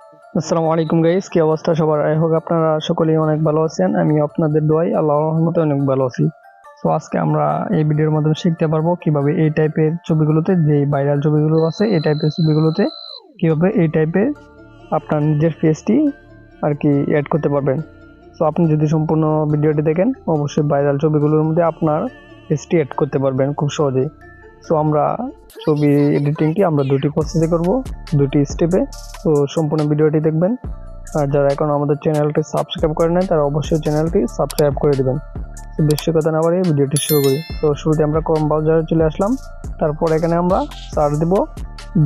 আসসালামু আলাইকুম গাইস, কি অবস্থা সবার? আই হোপ আপনারা সকলেই অনেক ভালো আছেন। আমি আপনাদের দোয়ায় আল্লাহর রহমতে অনেক ভালো আছি। সো আজকে আমরা এই ভিডিওর মাধ্যমে শিখতে পারবো কিভাবে এই টাইপের ছবিগুলোতে, যে ভাইরাল ছবিগুলো আছে এই টাইপের ছবিগুলোতে কিভাবে এই টাইপের আপনার নিজের ফেসটি আর কি অ্যাড করতে পারবেন। সো আপনি যদি সম্পূর্ণ ভিডিওটি দেখেন অবশ্যই ভাইরাল ছবিগুলোর মধ্যে আপনার ফেসটি অ্যাড করতে পারবেন খুব সহজেই। সো আমরা ছবি এডিটিংটি আমরা দুটি প্রসেসে করব, দুটি স্টেপে। তো সম্পূর্ণ ভিডিওটি দেখবেন। আর যারা এখন আমাদের চ্যানেলটি সাবস্ক্রাইব করে নেন তারা অবশ্যই চ্যানেলটি সাবস্ক্রাইব করে দেবেন। তো বেশি কথা না বাড়িয়ে ভিডিওটি শুরু করি। তো শুরুতে আমরা ক্রোম ব্রাউজারে চলে আসলাম। তারপর এখানে আমরা সার্চ দেব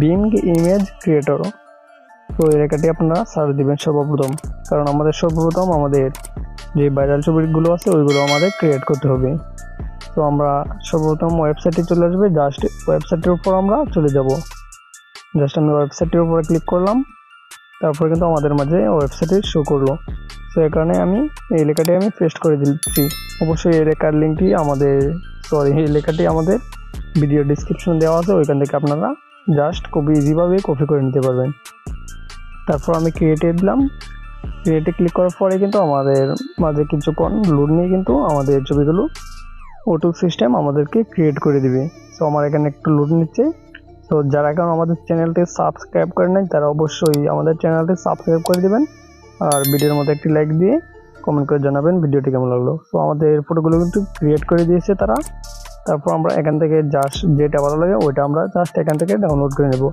বিং ইমেজ ক্রিয়েটর। তো এই লেখাটি আপনারা সার্চ দিবেন সর্বপ্রথম, কারণ আমাদের সর্বপ্রথম আমাদের যে ভাইরাল ছবিগুলো আছে ওইগুলো আমাদের ক্রিয়েট করতে হবে। তো আমরা সর্বপ্রথম ওয়েবসাইটে চলে আসবে, জাস্ট ওয়েবসাইটের উপর আমরা চলে যাব। জাস্ট আমি ওয়েবসাইটের উপরে ক্লিক করলাম, তারপরে কিন্তু আমাদের মাঝে ওয়েবসাইটে শো করলো। তো এই কারণে আমি এই লেখাটি আমি পেস্ট করে দিচ্ছি। অবশ্যই এই লেখার লিঙ্কটি এই লেখাটি আমাদের ভিডিও ডিসক্রিপশন দেওয়া আছে, ওইখান থেকে আপনারা জাস্ট খুব ইজিভাবে কপি করে নিতে পারবেন। তারপর আমি ক্রিয়েটে দিলাম। ক্রিয়েটে ক্লিক করার পরে কিন্তু আমাদের মাঝে কিছুক্ষণ লোড নিয়ে কিন্তু আমাদের ছবিগুলো অটো সিস্টেম আমাদেরকে ক্রিয়েট করে দিবে। সো আমার এখানে একটু লোড নিচ্ছে। তো যারা এখন আমাদের চ্যানেলটি সাবস্ক্রাইব করে নেন তারা অবশ্যই আমাদের চ্যানেলটি সাবস্ক্রাইব করে দেবেন, আর ভিডিওর মধ্যে একটি লাইক দিয়ে কমেন্ট করে জানাবেন ভিডিওটি কেমন লাগলো। তো আমাদের ফটোগুলো কিন্তু ক্রিয়েট করে দিয়েছে তারা। তারপর আমরা এখান থেকে জাস্ট যেটা ভালো লাগে ওইটা আমরা জাস্ট এখান থেকে ডাউনলোড করে নেব।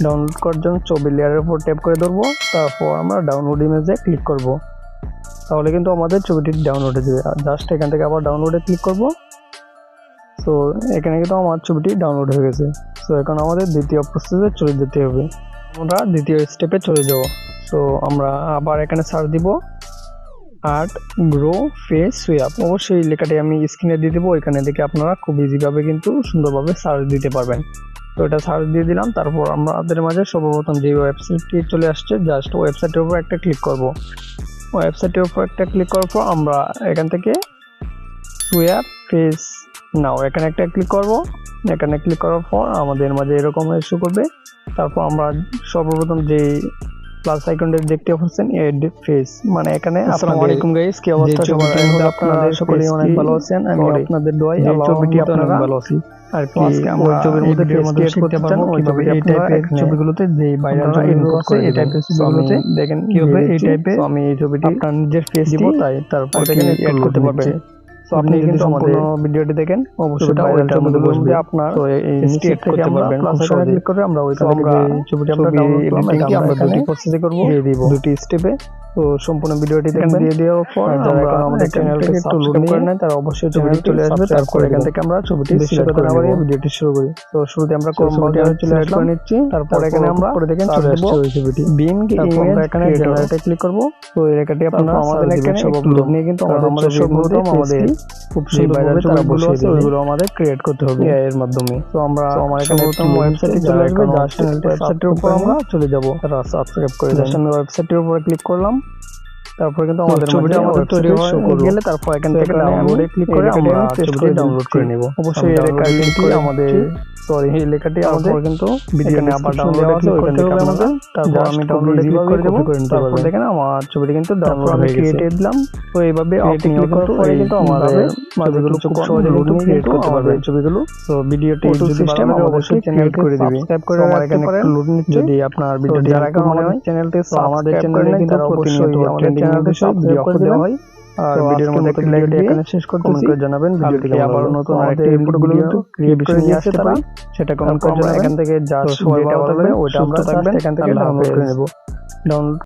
ডাউনলোড করার জন্য ছবি লেয়ারের উপর ট্যাপ করে ধরবো, তারপর আমরা ডাউনলোড ইমেজে ক্লিক করব। তাহলে কিন্তু আমাদের ছবিটি ডাউনলোড হয়ে যাবে। জাস্ট এখান থেকে আবার ডাউনলোডে ক্লিক করব। সো এখানে কিন্তু আমার ছবিটি ডাউনলোড হয়ে গেছে। সো এখন আমাদের দ্বিতীয় প্রসেসে চলে যেতে হবে, আমরা দ্বিতীয় স্টেপে চলে যাব। সো আমরা আবার এখানে সার্চ দিব 𝐼𝐴𝐻 অবশ্যই এই লেখাটি আমি স্ক্রিনে দিয়ে দেবো, এখানে দেখে আপনারা খুব ইজিভাবে কিন্তু সুন্দরভাবে সার্চ দিতে পারবেন। তো এটা সার্চ দিয়ে দিলাম। তারপর আমাদের মাঝে সর্বপ্রথম যে ওয়েবসাইটটি চলে আসছে, জাস্ট ওয়েবসাইটের উপর একটা ক্লিক করব। ওয়েবসাইটের উপর একটা ক্লিক করার পর আমরা এখান থেকে ফেস নাও এখানে একটা ক্লিক করব। এখানে ক্লিক করার পর আমাদের মাঝে এরকম ইস্যু করবে। তারপর আমরা সর্বপ্রথম যে প্লাস আইকনটা দেখতে পাচ্ছেন এড ফেস, মানে এখানে আসসালামু আলাইকুম গাইস, কি অবস্থা সবার? আপনারা সকলেই অনেক ভালো আছেন। আমি আপনাদের দোয়ায় ছবিটি আপনারা ভালো আছি। আর কি আমরা ছবির মধ্যে ফেস করতে পারবো কিভাবে এই টাইপের ছবিগুলোতে, যে ভাইরাল ছবিগুলো আছে এই টাইপের ছবিগুলোতে দেখেন কিভাবে এই টাইপের আমি এই ছবিটি আপনার নিজের ফেস দিব, তাই তারপর দেখেন এড করতে পারবেন। সো আপনি কিন্তু সম্পূর্ণ ভিডিওটি দেখেন অবশ্যই ভাইরাল ছবিগুলোর মধ্যে আপনার এই স্টেপ থেকে আমরা প্লাস আইকনে ক্লিক করে আমরা ওইখান থেকে ছবিটি আমরা ডাউনলোড করলাম। এটা আমরা দুটি প্রসেসে করব, দুটি স্টেপে। তো সম্পূর্ণ ভিডিওটি দেখবেন। দিয়ে দেওয়ার পর যারা আমাদের চ্যানেলকে একটু লোড করে নেন তারা অবশ্যই ছবিটি চলে আসবে। তারপর এখান থেকে আমরা ছবিটি সিলেক্ট করে নেব, ভিডিওটি শুরু করি। তো শুরুতে আমরা ক্রোম ব্রাউজারে চলে আসলাম, নিচ্ছি। তারপর এখানে আমরা পরে দেখেন চলে আসছে ওই ছবিটি বিং ইমেজ এখানে জেনারেটে ক্লিক করব। তো এই লেখাটি আপনারা আমাদের এখানে সব লোড নিয়ে কিন্তু আমাদের সর্বপ্রথম আমাদের খুব সুন্দরভাবে তারা বসিয়ে দিবে, ওইগুলো আমাদের ক্রিয়েট করতে হবে এর মাধ্যমে। তো আমরা আমার এখানে প্রথম ওয়েবসাইটে চলে আসবে, জাস্ট ওয়েবসাইটের উপর আমরা চলে যাব। তারা সাবস্ক্রাইব করে জাস্ট আমি ওয়েবসাইটের উপরে ক্লিক করলাম। তারপর কিন্তু আমাদের ছবিটা আমাদের তৈরি হয়ে গেলে তারপর এখান থেকে ডাউনলোডে ক্লিক করে আমরা ছবিটি ডাউনলোড করে নেব। অবশ্যই এই লেখার লিংকটি আমাদের এই লেখাটি আমাদের কিন্তু ভিডিওতে আবার ডাউনলোড আছে, ওইখান থেকে আপনারা তারপর আমি ডাউনলোডে ক্লিক করে দেব। তারপর দেখেন আমার ছবিটি কিন্তু ডাউনলোড হয়ে গেছে। ক্রিয়েট দিলাম। তো এইভাবে আপনি ক্লিক করার পরে কিন্তু আমাদের ছবিগুলো খুব সহজে ক্রিয়েট করতে পারবেন ছবিগুলো। তো ভিডিওটি যদি ভালো লাগে অবশ্যই চ্যানেলকে করে দিবেন, সাবস্ক্রাইব করে রাখতে পারেন। যদি আপনার ভিডিওটি যারা মনে হয় চ্যানেলটি আমাদের চ্যানেলে কিন্তু অবশ্যই আমাদের চ্যানেলটি ভিডিও আপলোড দেওয়া হয়। আর ভিডিওর মধ্যে একটা লাইক দিয়ে এখানে শেষ করতেছি। কমেন্ট করে জানাবেন ভিডিওটি কেমন লাগলো। আবার নতুন আরেকটা ভিডিও কিন্তু ক্রিয়েট করে নিয়ে আসতে পারি, সেটা কমেন্ট করে জানাবেন। এখান থেকে যা যেটা ভালো লাগবে ওটা আমরা জাস্ট এখান থেকে ডাউনলোড করে নেব। ডাউনলোড